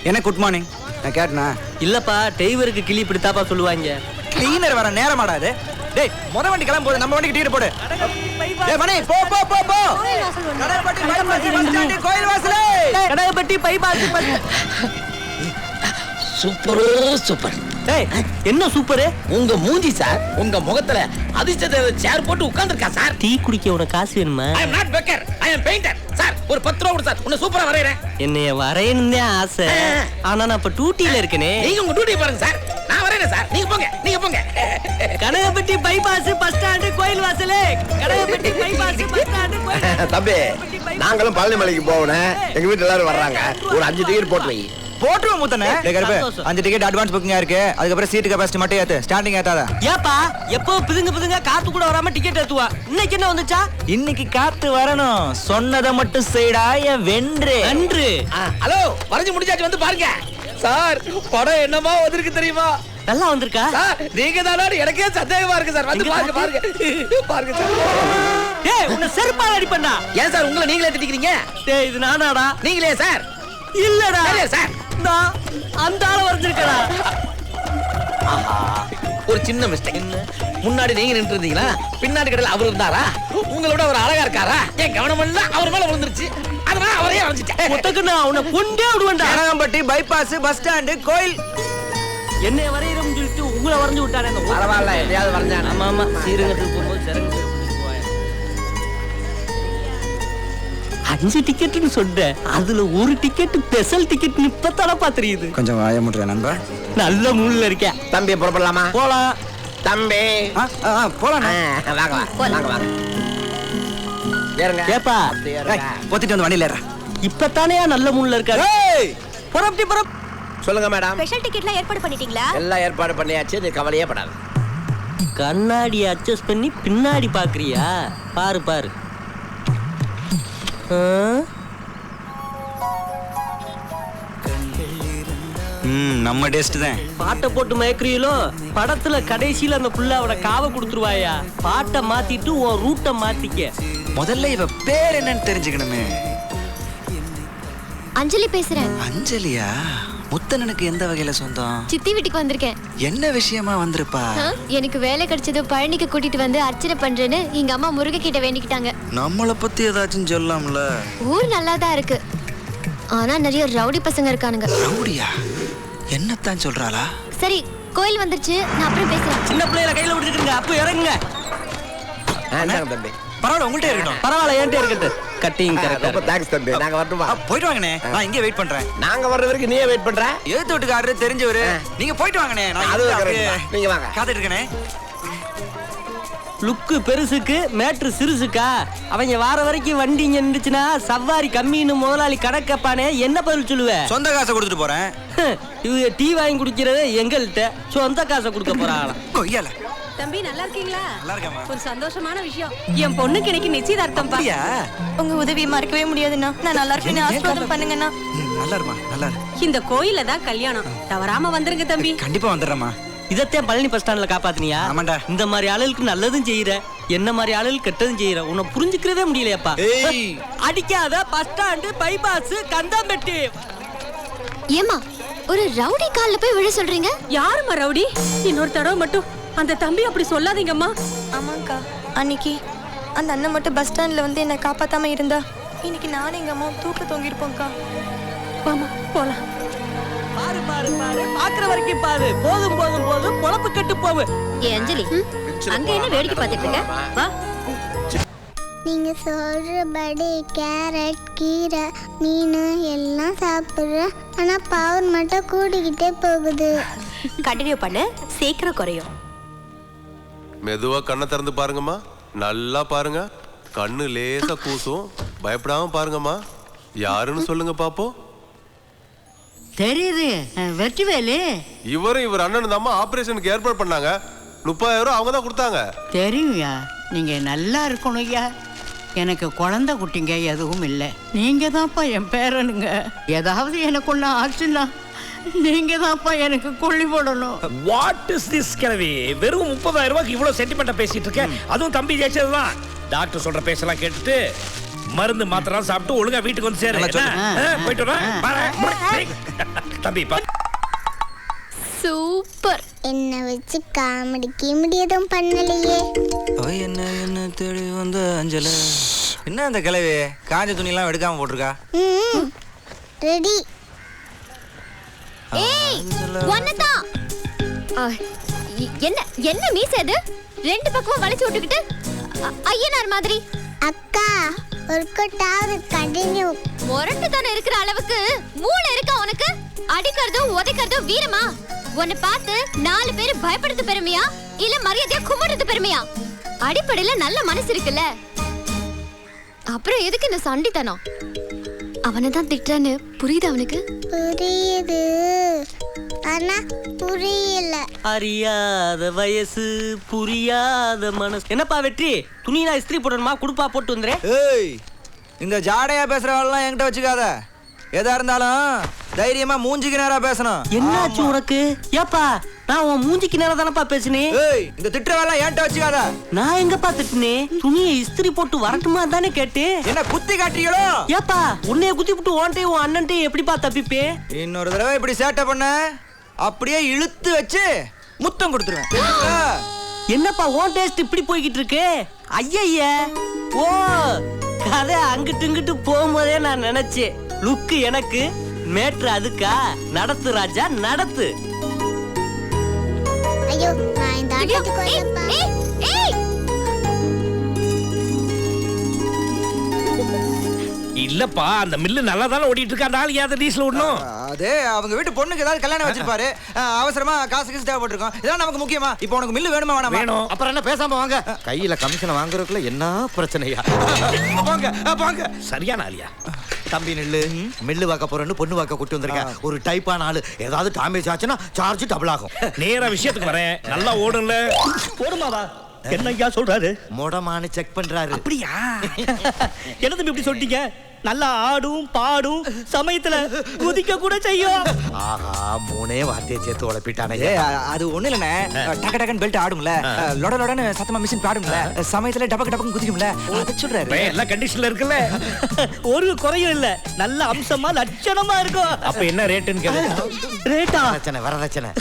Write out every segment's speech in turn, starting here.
என்ன good morning? நான் கேட்டனா? இல்லப்பா, டிரைவருக்கு கிளி இப்படித்தாப்பா சொல்லுவாங்க. கிளீனர் வர நேரமாடா அது. டேய், முத வண்டி கிளம்ப போகுது, நம்ம வண்டிக்கு டிக்கெட் போடு. டேய் மணி, போ போ போ போ. கடகப்பட்டி பைபாஸ் பஸ் ஸ்டாண்ட் கோயில் வாசலே. கடகப்பட்டி பைபாஸ் பஸ். Super super. டேய், என்ன சூப்பர்? உங்க மூஞ்சி சார், உங்க முகத்துல அதிர்ஷ்ட சேர் போட்டு உட்கார்ந்திருக்கா சார். டீ குடிக்க உனக்கு காசு வேணுமா? I am not baker, I am painter. Sir ஒரு 10 ரூபாய் கொடு சார், உன்னை சூப்பரா வரையறேன். என்னைய வரையணும்னே ஆசை. ஆனா நான் இப்ப டியூட்டில இருக்கேனே. நீங்க உங்க டியூட்டி பாருங்க சார், நான் வரேன் சார். நீங்க போங்க, நீங்க போங்க. கடகப்பட்டி பைபாஸ் பஸ் ஸ்டாண்ட் கோயில் வாசலே. கடகப்பட்டி பைபாஸ் பஸ் ஸ்டாண்ட் கோயில். தம்பி, நாங்களும் பழனி மலைக்கு போகணும். எங்க வீட்டுல எல்லாரும் வர்றாங்க. ஒரு 5 டிக்கெட் போட்டு வை. போட்டுருவோம் மூத்தனே. டேய் கருப்பு, 5 டிக்கெட் அட்வான்ஸ் புக்கிங்கா இருக்கு. அதுக்கு அப்புறம் சீட் கெபாசிட்டி மட்டும் ஏத்து, ஸ்டாண்டிங் ஏத்தாத. ஏப்பா, எப்போ பிதுங்க காத்து கூட வராம டிக்கெட் ஏத்துவா. இன்னைக்கு என்ன வந்துச்சா? இன்னைக்கு காத்து வரணும். சொன்னதை மட்டும் செய்டா என் வென்று. நன்று. ஹலோ, வரைஞ்சு முடிஞ்சாச்சு, வந்து பாருங்க. சார் படம் என்னமா வந்திருக்கு தெரியுமா? நல்லா வந்திருக்கா? சார் நீங்க தானா? எனக்கே சந்தேகமா இருக்கு சார். வந்து பாருங்க பாருங்க பாருங்க சார். டேய், உன்னை செருப்பால அடிப்பேன்டா. ஏன் சார் உங்களை நீங்களே திட்டிக்கிறீங்க? டேய், இது நானாடா? நீங்களே சார்? இல்லடா சார், நான் அந்த ஆள வரைஞ்சிருக்கடா. ஒரு சின்ன மிஸ்டேக். முன்னாடி நீங்க நின்று இருந்தீங்களா, பின்னாடி கடையில் அவர் இருந்தாரா? உங்களோட அவர் அழகா இருக்காரா? என் கவனம் எல்லாம் அவர் மேல விழுந்துருச்சு. அதனால அவரே வரைஞ்சிட்டேன். ஒத்தக்கு நான் உன்னை கொண்டே விடுவேன்டா. கடகம்பட்டி பைபாஸ் பஸ் ஸ்டாண்ட் கோயில். என்னைய வரையறோம்னு சொல்லிட்டு உங்களை வரைஞ்சு விட்டானே. பரவாயில்ல, எதையாவது வரைஞ்சான். ஆமா ஆமா, சீரங்கத்துக்கு போகும்போது சிறங்க 5 டிக்கெட்னு சொன்னேன். அதுல ஒரு டிக்கெட் ஸ்பெஷல் டிக்கெட் இப்பத்தானப்பா தெரியுது. கொஞ்சம் வாய முட்ற நண்பா. நல்ல மூட்ல இருக்கேன். தம்பி புறப்படலாமா? போலாம். தம்பி போலாம். வாங்க வாங்க வாங்க. ஏறுங்க. ஏப்பா, பொத்திட்டு வந்து வண்டியில ஏறா. இப்பத்தானே நல்ல மூட்ல இருக்காரு. புறப்படி. சொல்லுங்க மேடம். ஸ்பெஷல் டிக்கெட்லாம் ஏற்பாடு பண்ணிட்டீங்களா? எல்லாம் ஏற்பாடு பண்ணியாச்சு, நீ கவலையே படாத. கண்ணாடி அட்ஜஸ்ட் பண்ணி பின்னாடி பாக்குறியா? பாரு. நம்ம டேஸ்ட் தான். பாட்டை போட்டு மயக்குறீங்களோ? படத்துல கடைசியில அந்த புள்ளாவோட காவை கொடுத்துருவாயா? பாட்டை மாத்திட்டு உன் ரூட்டை மாத்திக்க. முதல்ல இவ பேர் என்னன்னு தெரிஞ்சுக்கணுமே. அஞ்சலி பேசுறேன். அஞ்சலியா? முத்தனனுக்கு எந்த வகையில சொந்தம்? சித்தி வீட்டுக்கு வந்திருக்கேன். என்ன விஷயமா வந்திருப்பா? எனக்கு வேலை கிடைச்சது, பழனிக்கு கூட்டிட்டு வந்து அர்ச்சனை பண்றேன்னு எங்க அம்மா முருக கிட்ட வேண்டிக்கிட்டாங்க. நம்மளை பத்தி ஏதாச்சும் சொல்லலாம்ல? ஊர் நல்லாதான் இருக்கு, ஆனா நிறைய ரவுடி பசங்க இருக்கானுங்க. ரவுடியா? என்னத்தான் சொல்றாளா? சரி, கோயில் வந்துருச்சு, நான் அப்புறம் பேசுறேன். சின்ன பிள்ளைல கையில விட்டுருக்குங்க, அப்ப இறங்குங்க. தம்பி பரவாயில்ல, உங்கள்கிட்ட இருக்கட்டும். பரவாயில்ல, என்கிட்ட இருக்கட்டும். கட்டிங் ரொம்ப தேங்க்ஸ் தம்பி. நாங்க வரட்டுமா? போயிட்டு வாங்கண்ணே, நான் இங்கே வெயிட் பண்றேன். நாங்க வர்ற வரைக்கும் நீயே வெயிட் பண்ற? எழுத்து வீட்டுக்காரரு தெரிஞ்சவரு. நீங்க போயிட்டு வாங்கண்ணே, நான் அது நீங்க வாங்க. காத்துட்டு இருக்கனே. லுக்கு பெருசுக்கு மேட்ரு சிறுசுக்கா? அவங்க வார வரைக்கும் வண்டி இங்க நின்றுச்சுன்னா சவாரி கம்மின்னு முதலாளி கணக்கப்பானே, என்ன பதில் சொல்லுவ? சொந்த காசை கொடுத்துட்டு போறேன். இவங்க டீ வாங்கி குடிக்கிறது எங்கள்கிட்ட, சொந்த காசை கொடுக்க போறாங்களா? கொய்யால. தம்பி நல்லா இருக்கீங்களா? நல்லா இருக்கேம்மா. ஒரு சந்தோஷமான விஷயம், என் பொண்ணுக்கு இன்னைக்கு நிச்சயதார்த்தம். அப்படியா? உங்க உதவியை மறக்கவே முடியாதுண்ணா. நான் நல்லா இருக்கேன்னு ஆசீர்வாதம் பண்ணுங்கண்ணா. நல்லா இருமா, நல்லா இரு. இந்த கோயில்ல தான் கல்யாணம், தவறாம வந்துருங்க தம்பி. கண்டிப்பா வந்துடுறேம்மா. இதத்தான் பழனி பஸ் ஸ்டாண்ட்ல காப்பாத்தினியா? ஆமாண்டா. இந்த மாதிரி ஆளுகளுக்கு நல்லதும் செய்யற, என்ன மாதிரி ஆளுகளுக்கு கெட்டதும் செய்யற. உன்னை புரிஞ்சுக்கிறதே முடியலையாப்பா. அடிக்காத பஸ் ஸ்டாண்டு பைபாஸ் கந்தாம்பெட்டி. ஏமா, ஒரு ரவுடி கால்ல போய் விழ சொல்றீங்க? யாருமா ரவுடி? இன்னொரு தடவை மட்டும் அந்த தம்பி அப்படி சொல்லாதீங்கம்மா. ஆமாங்கக்கா, அன்னைக்கு அந்த அண்ணன் மட்டும் பஸ் ஸ்டாண்ட்ல வந்து என்னை காப்பாத்தாம இருந்தா இன்னைக்கு நானும் எங்க அம்மா தூக்க தொங்கிருப்போம்க்கா. வாமா போலாம். பாரு பாக்குற வரைக்கும் பாரு. போதும் பொழப்பு கெட்டு போவு. அஞ்சலி, அங்க என்ன வேடிக்கை பார்த்துட்டு இருக்க? வா. நீங்க சொல்றபடி கேரட், கீரை, மீன் எல்லாம் சாப்பிடுற, ஆனா பவர் மட்டும் கூடிக்கிட்டே போகுது. கண்டினியூ பண்ணு, சீக்கிரம் குறையும். மெதுவா கண்ணை திறந்து பாருங்கம்மா, நல்லா பாருங்க. கண்ணு லேசா கூசும், பயப்படாம பாருங்கம்மா. யாருன்னு சொல்லுங்க பாப்போம். தெரியுது, வெற்றிவேலு. இவர் அண்ணன் தாம்மா ஆபரேஷனுக்கு ஏற்பாடு பண்ணாங்க. 30,000 ரூபாய் அவங்க தான் கொடுத்தாங்க. தெரியும்யா, நீங்க நல்லா இருக்கணும்யா. எனக்கு குழந்தை குட்டிங்க எதுவும் இல்லை. நீங்க தான்ப்பா என் பேரனுங்க. ஏதாவது எனக்கு ஒண்ணு ஆச்சுன்னா நீங்க தான்ப்பா எனக்கு கொள்ளி போடணும். வாட் இஸ் திஸ் கிழவி? வெறும் 30,000 ரூபாய்க்கு இவ்வளவு சென்டிமெண்டா பேசிட்டு இருக்க. அதுவும் தம்பி ஜெயிச்சதுதான். டாக்டர் சொல்ற பேசலாம் கேட்டுட்டு மருந்து மாத்திரம் சாப்பிட்டு ஒழுங்கா வீட்டுக்கு வந்து சேரு. போயிட்டு வரேன். தம்பி சூப்பர். என்னை வச்சு காமெடி கிமெடி எதுவும் பண்ணலையே. என்ன தேடி வந்த அஞ்சல. என்ன அந்த கிழவி காஞ்ச துணியெல்லாம் எடுக்காம போட்டிருக்கா? ரெடி. ஏய் வனதா. என்ன என்ன மீச இது? ரெண்டு பக்கமும் வளைச்சு விட்டுக்கிட்டு ஐயனார் மாதிரி. அக்கா ஒரு கொட்டாவது கண்டினியூ. முரட்டு தானே இருக்கிற அளவுக்கு மூளை இருக்கா உனக்கு? அடிக்கிறதும் உதைக்கிறதும் வீரமா? உன்னை பார்த்து 4 பேர் பயப்படுறது பெருமையா இல்ல மரியாதையா கும்பிடுறது பெருமையா? அடிப்படையில நல்ல மனசு இருக்குல்ல, அப்புறம் எதுக்கு இந்த சண்டித்தனம்? அவனை தான் திட்டுறான்னு புரியுது அவனுக்கு? புரியுது, ஆனா புரியல. அறியாத வயசு புரியாத மனசு. என்னப்பா வெற்றி, துணினா இஸ்திரி போடணுமா? குடுப்பா போட்டு வந்துறேன். ஏய் இந்த ஜாடையா பேசுறவெல்லாம் என்கிட்ட வச்சுக்காத. எதா இருந்தாலும் தைரியமா மூஞ்சிக்கு நேரா பேசணும். என்னாச்சு உனக்கு? ஏப்பா நான் உன் மூஞ்சிக்கு நேரா தானப்பா பேசுனேன். ஏய் இந்த திட்டுறவெல்லாம் என்கிட்ட வச்சுக்காத. நான் எங்கப்பா திட்டுனேன்? துணியை இஸ்திரி போட்டு வரட்டுமா தானே கேட்டேன். என்ன குத்தி காட்டுறீங்களோ? ஏப்பா உன்னைய குத்தி விட்டு ஓன்ட்டையும் உன் அண்ணன்ட்டையும் எப்படிப்பா தப்பிப்பே? இன்னொரு தடவை இப்படி சேட்டை பண்ண அப்படியே இழுத்து வச்சு முத்தம் கொடுத்துருவேன். என்னப்பா ஓன் டேஸ்ட் இப்படி போய்கிட்டு இருக்கு? ஐய ஓ கதை அங்கிட்டு இங்கிட்டு போகும்போதே நான் நினைச்சேன். லுக்கு எனக்கு, மேட்ரு அதுக்கா? நடத்து ராஜா நடத்து. ஐயோ நான் இந்த ஆட்டத்துக்கு வரலப்பா. இல்லப்பா அந்த மில்லு நல்லா தானே ஓடிட்டு இருக்கா. நாளைக்கு ஏதாவது டீசல் விடணும். அதே அவங்க வீட்டு பொண்ணுக்கு ஏதாவது கல்யாணம் வச்சிருப்பாரு. அவசரமா காசு கீசு தேவைப்பட்டிருக்கோம். இதெல்லாம் நமக்கு முக்கியமா? இப்போ உனக்கு மில்லு வேணுமா வேணாமா? வேணும். அப்புறம் என்ன பேசாம வாங்க. கையில கமிஷன் வாங்குறதுக்குள்ள என்ன பிரச்சனையா? வாங்க வாங்க. சரியான ஆளியா? தம்பி நெல்லு மில்லு வாக்க போறேன்னு பொண்ணு வாக்க கூட்டி வந்திருக்கேன். ஒரு டைப்பான ஆளு. ஏதாவது டேமேஜ் ஆச்சுன்னா சார்ஜ் டபுள் ஆகும். நேரா விஷயத்துக்கு வரேன். நல்லா ஓடும்ல? போடுமாவா? என்ன ஐயா சொல்றாரு? மோடமானு செக் பண்றாரு. அப்படியா? என்ன தம்பி இப்படி சொல்லிட்டீங்க? நல்லா ஆடும் பாடும், சமயத்துல குதிக்க கூட செய்யும். ஆஹா மூணே வார்த்தையை சேர்த்து உழப்பிட்டானே. அது ஒண்ணு இல்லண்ணே. டக்கு டக்குன்னு பெல்ட் ஆடும்ல, லொட லொடன்னு சத்தமா மிஷின் பாடும்ல, சமயத்துல டபக்கு டபக்கு குதிக்கும்ல, அதை சொல்றாரு. எல்லா கண்டிஷன்ல இருக்குல்ல, ஒரு குறையும் இல்ல. நல்ல அம்சமா லட்சணமா இருக்கும். அப்ப என்ன ரேட்டுன்னு கேளு. ரேட்டா? பிரச்சனை வரதட்சணை.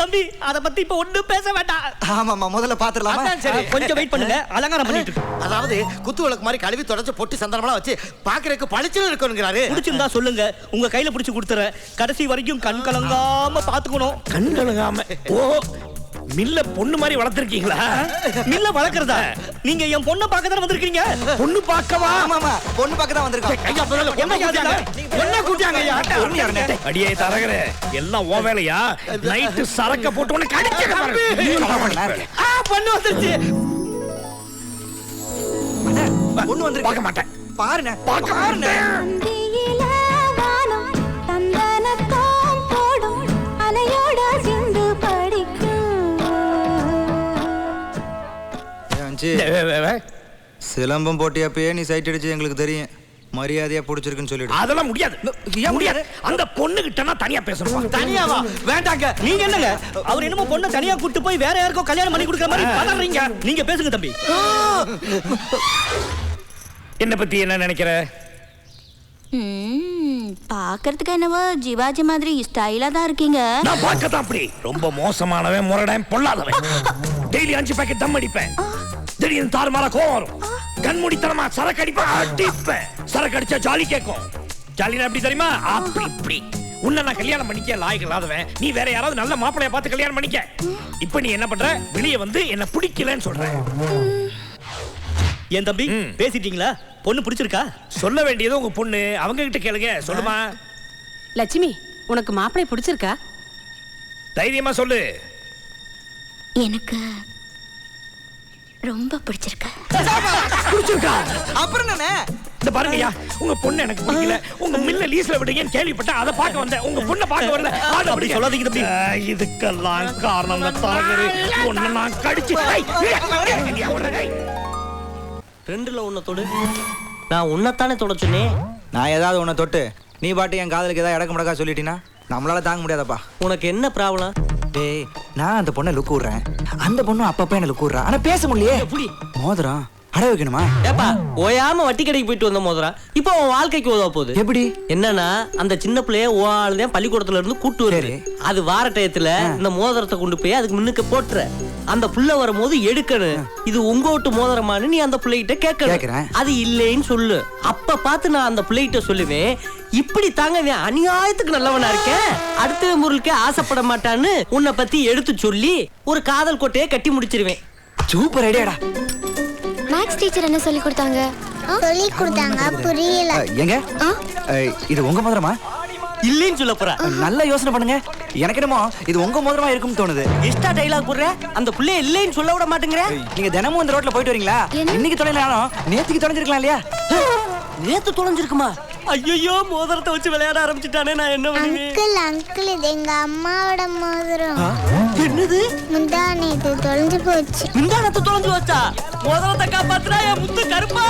தம்பி அத பத்தி இப்ப ஒண்ணும் பேச வேண்டாம். ஆமாமா முதல்ல பாத்துடலாமா? சரி கொஞ்சம் வெயிட் பண்ணுங்க, அலங்காரம் பண்ணிட்டு இருக்கு. அதாவது குத்து விளக்கு மாதிரி கழுவி தொடச்சு பொட்டி சந்தனம்லாம் வச்சு பாக்குறதுக்கு பளிச்சுன்னு இருக்கணுங்கிறாரு. பிடிச்சிருந்தா சொல்லுங்க, உங்க கையில பிடிச்சு கொடுத்துறேன். கடைசி வரைக்கும் கண் கலங்காம பாத்துக்கணும். கண் கலங்காம? ஓ மில்ல பொண்ணு மாதிரி வளர்த்திருக்கீங்களா? மில்ல வளர்க்கறதா? நீங்க என் பொண்ணை பார்க்க தானே வந்திருக்கீங்க. பொண்ணு பார்க்கவா? ஆமாமா பொண்ணு பார்க்க தான் வந்திருக்கோம். ஐயா முதல்ல பொண்ணை கூட்டியாங்க. பொண்ணை கூட்டியாங்க ஐயா. பொண்ணு யாருனே? அடியே தரகரே, எல்லாம் ஓ வேலையா? நைட் சரக்க போட்டு உன்னை கடிச்சேன் பாரு. பொண்ணு வந்துருச்சு. பொண்ணு வந்து பார்க்க மாட்டேன். பாருங்க பார்க்க மாட்டேன். அந்தியில வானம் தந்தனத்தோம் போடும் அலையோட சிந்து படிக்கும். சிலம்பம் போட்டி அப்பயே நீ சைட் அடிச்சு எங்களுக்கு தெரியும். மரியாதையா பிடிச்சிருக்குன்னு சொல்லிடு. அதெல்லாம் முடியாது. ஏன் முடியாது? அந்த பொண்ணு கிட்டனா தனியா பேசணும். தனியாவா? வேண்டாங்க. நீங்க என்னங்க அவர் என்னமோ பொண்ணை தனியா கூட்டி போய் வேற யாருக்கோ கல்யாணம் பண்ணி கொடுக்குற மாதிரி பதறீங்க. நீங்க பேசுங்க தம்பி. என்ன பத்தி என்ன நினைக்கிற? பாக்குறதுக்கு என்னவோ ஜிவாஜி மாதிரி ஸ்டைலா தான் இருக்கீங்க. நான் பார்க்கதான் அப்படி. ரொம்ப மோசமானவன், முரடன், பொல்லாதவன். டெய்லி 5 பாக்கெட் தம் அடிப்பேன். திடீர்னு தாறுமாறா கோவம் வரும். கண்மூடித்தனமா சரக்கு அடிப்பேன், அடிப்பேன். சரக்கு அடிச்சா ஜாலி கேட்கும். ஜாலினா எப்படி தெரியுமா? அப்படி இப்படி. உன்னை நான் கல்யாணம் பண்ணிக்க லாயக்கு இல்லாதவன். நீ வேற யாராவது நல்ல மாப்பிளைய பார்த்து கல்யாணம் பண்ணிக்க. இப்ப நீ என்ன பண்ற? வெளியே வந்து என்ன பிடிக்கலன்னு சொல்ற. என் தம்பி பேசிட்டீங்களா? பொண்ணு பிடிச்சிருக்கா? சொல்ல வேண்டியது உங்க பொண்ணு. அவங்க கிட்ட கேளுங்க. சொல்லுமா லட்சுமி, உனக்கு மாப்பிளை பிடிச்சிருக்கா? தைரியமா சொல்லு. எனக்கு ரொம்ப பிடிச்சிருக்கு. பிடிச்சிருக்கா? அப்புறம் என்ன? இந்த பாருங்கய்யா, உங்க பொண்ணு எனக்கு பிடிக்கல. உங்க மில்ல லீஸ்ல விடுங்கன்னு கேள்விப்பட்டேன். அதை பார்க்க வந்தேன். உங்க பொண்ணை பார்க்க வரல. அப்படி சொல்லாதீங்க தம்பி. இதுக்கெல்லாம் காரணம் இந்த தரகரு. உன்னை நான் கடிச்சு ரெண்டுல உன்னை தொடு. நான் உன்னைத்தானே தொட சொன்னேன். நான் ஏதாவது உன்னை தொட்டு நீ பாட்டு என் காதலுக்கு ஏதாவது இடக்கு முடக்கா சொல்லிட்டீங்கன்னா நம்மளால தாங்க முடியாதப்பா. உனக்கு என்ன ப்ராப்ளம்? டேய் நான் அந்த பொண்ணை லுக்கு விடுறேன், அந்த பொண்ணும் அப்பப்ப என்ன லுக்கு விடுறா. ஆனா பேச முடியலையே. எப்படி? மோதிரம் அட வைக்கணுமா? ஏப்பா ஓயாம வட்டி கடைக்கு போயிட்டு வந்த மோதிரம் இப்போ உன் வாழ்க்கைக்கு உதவ போகுது. எப்படி? என்னன்னா அந்த சின்ன பிள்ளைய ஓஆளுதான் பள்ளிக்கூடத்துல இருந்து கூட்டு வருது. அது வார டயத்துல இந்த மோதிரத்தை கொண்டு போய் அதுக்கு முன்னுக்கு போட்டுற. அந்த புள்ள வரும்போது எடுக்கணும். இது உங்க வீட்டு மோதிரமானு நீ அந்த பிள்ளைகிட்ட கேட்கணும். அது இல்லைன்னு சொல்லு. அப்ப பார்த்து நான் அந்த பிள்ளைகிட்ட சொல்லுவேன், இப்படி தாங்க அநியாயத்துக்கு நல்லவனா இருக்கேன், அடுத்த முருளுக்கே ஆசைப்பட மாட்டான்னு உன்னை பத்தி எடுத்து சொல்லி ஒரு காதல் கோட்டையை கட்டி முடிச்சிருவேன். சூப்பர் ஐடியாடா. மேக்ஸ் டீச்சர் என்ன சொல்லி கொடுத்தாங்க? சொல்லி கொடுத்தாங்க, புரியல. எங்க இது உங்க மோதிரமா? இல்லைன்னு சொல்ல போற. நல்ல யோசனை பண்ணுங்க. எனக்கு என்னமோ இது உங்க மோதிரமா இருக்கும்னு தோணுது. எக்ஸ்ட்ரா டைலாக் போடுற. அந்த புள்ளைய இல்லைன்னு சொல்ல விட மாட்டேங்கிற. நீங்க தினமும் இந்த ரோட்ல போயிட்டு வரீங்களா? இன்னைக்கு தொலைனாலும் நேத்துக்கு தொலைஞ்சிருக்கலாம் இல்லையா? நேத்து தொலைஞ்சிருக்குமா? ஐயோ மோதிரத்தை வச்சு விளையாட ஆரம்பிச்சுட்டானே, நான் என்ன பண்ணுவேன்? அங்கிள் இது எங்க அம்மாவோட மோதிரம். என்னது? முந்தானத்து தொலைஞ்சு போச்சு. முந்தானத்து தொலைஞ்சு போச்சா? மோதிரத்தை காப்பாத்துறா என் முத்து கருப்பா.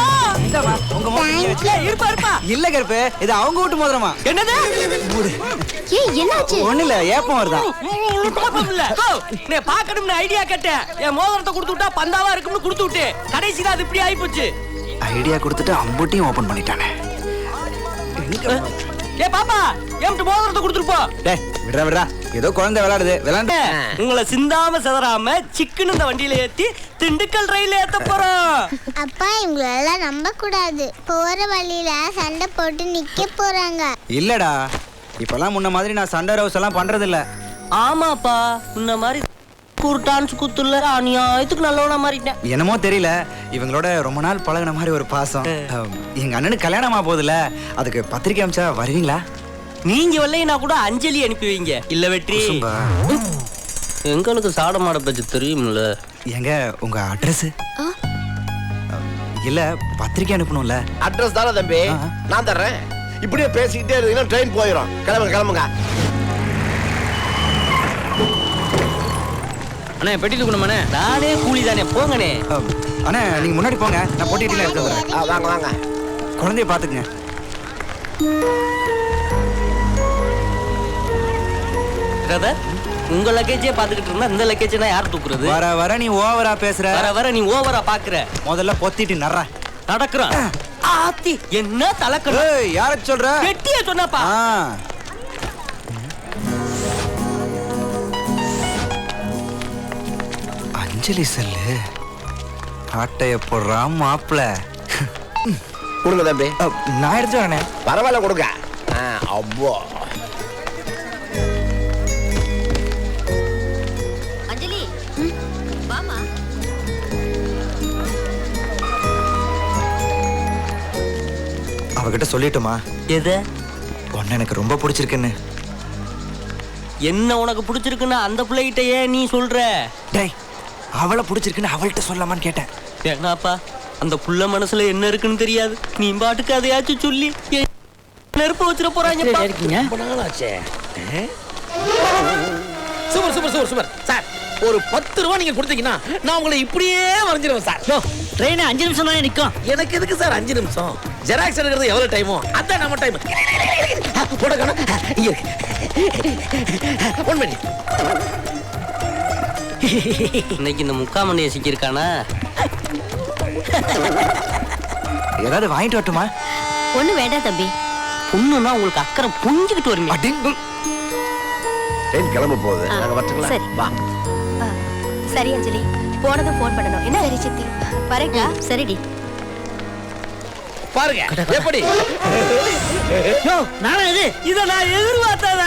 உங்க மோதிரம் இருப்பா. இல்ல கருப்பு, இது அவங்க வீட்டு மோதிரமா? என்னது? ஏய் என்னாச்சு? ஒண்ணு இல்ல, ஏப்பம் வருதா? நீ பாக்கணும்னு ஐடியா கேட்டேன். என் மோதிரத்தை கொடுத்து விட்டா பந்தாவா இருக்கும்னு கொடுத்து விட்டு கடைசியில அது இப்படி ஆயி போச்சு. ஐடியா கொடுத்துட்டு அம்புட்டியும் ஓபன் பண்ணிட்டானே. ஏ பாப்பா, என்கிட்ட மோதிரத்தை கொடுத்துட்டு போ. டேய் விடுறா விடுறா, ஏதோ குழந்தை விளையாடுது, விளையாண்டு உங்களை சிந்தாம செதறாம சிக்குன்னு இந்த வண்டியில ஏத்தி திண்டுக்கல் ரயில ஏத்த போறோம். அப்பா இவங்களெல்லாம் நம்ப கூடாது. போற வழியில சண்டை போட்டு நிக்க போறாங்க. இல்லடா, இப்பெல்லாம் முன்ன மாதிரி நான் சண்டை ரவுஸ் எல்லாம் பண்றது இல்ல. ஆமாப்பா, முன்ன மாதிரி டான்ஸ் குத்துல அநியாயத்துக்கு நல்லவனா மாறிட்டேன். என்னமோ தெரியல, இவங்களோட ரொம்ப நாள் பழகின மாதிரி ஒரு பாசம். எங்க அண்ணனுக்கு கல்யாணமா போகுதுல, அதுக்கு பத்திரிக்கை அனுப்பிச்சா வருவீங்களா? நீங்க வரலைன்னா கூட அஞ்சலி அனுப்பி வைங்க. இல்ல வெற்றி, எங்களுக்கு சாட மாட பத்தி தெரியும்ல. எங்க உங்க அட்ரஸ்? இல்ல பத்திரிக்கை அனுப்பணும்ல. அட்ரஸ் தானே தம்பி, நான் தர்றேன். இப்படியே பேசிக்கிட்டே இருந்தீங்கன்னா ட்ரெயின் போயிடும். கிளம்புங்க கிளம்புங்க. அண்ணே பெட்டி தூக்கணுமாண்ணே? நானே கூலி தானே, போங்கண்ணே. அண்ணா நீங்க முன்னாடி போங்க, நான் போட்டிட்டு இருக்கேன். வாங்க வாங்க. குழந்தைய பாத்துக்குங்க. பிரதர், உங்க லக்கேஜே பாத்துக்கிட்டு இருந்தா இந்த லக்கேஜ் நான் யார் தூக்குறது? வர வர நீ ஓவரா பேசுற. வர வர நீ ஓவரா பாக்குற. முதல்ல பொத்திட்டு நர்ற நடக்குறான். ஆத்தி என்ன தலக்கணும்? ஏய் யார சொல்ற? வெட்டியே சொன்னாப்பா. அஞ்சலி செல்லு ஆட்டைய போடுறான் மாப்பிள. கொடுங்க தம்பி. நான் எடுத்து வரேன். பரவாயில்ல கொடுங்க. அவ்வளோ அஞ்சலி வாமா. அவகிட்ட சொல்லிட்டுமா? எது? உன்னை எனக்கு ரொம்ப பிடிச்சிருக்குன்னு. என்ன உனக்கு பிடிச்சிருக்குன்னா அந்த பிள்ளைகிட்ட ஏன் நீ சொல்ற? டேய் அவளை பிடிச்சிருக்குன்னு அவள்கிட்ட சொல்லலாமான்னு கேட்டேன். என்னப்பா, அந்த புள்ள மனசுல என்ன இருக்குன்னு தெரியாது. நீ பாட்டுக்கு அதையாச்சும் சொல்லி நெருப்பு வச்சிட போறாங்க. Super super super super sir. ஒரு 10 ரூபா நீங்க கொடுத்தீங்கன்னா நான் உங்களை இப்படியே வரைஞ்சிருவேன் சார். ட்ரெயின் 5 நிமிஷம் தான் நிற்கும். எனக்கு எதுக்கு சார் 5 நிமிஷம்? ஜெராக்ஸ் எடுக்கிறது எவ்வளவு டைமோ அதான் நம்ம டைம். போடக்கணும். One minute. இன்னைக்கு இந்த முக்காமணியை சிக்கியிருக்கானா? ஏதாவது வாங்கிட்டு வரட்டுமா? ஒண்ணு வேண்டாம் தம்பி. பொண்ணுன்னா உங்களுக்கு அக்கறை புரிஞ்சுக்கிட்டு வருமே. ட்ரெயின் கிளம்ப போகுது. நாங்க வரட்டுங்களா? சரி. வா. சரி அஞ்சலி, போனதும் ஃபோன் பண்ணணும். என்ன? சரி சித்தி, வரேங்க. சரிடி. பாருங்க எப்படி நானா இது? இத நான் எதிர்பார்த்ததா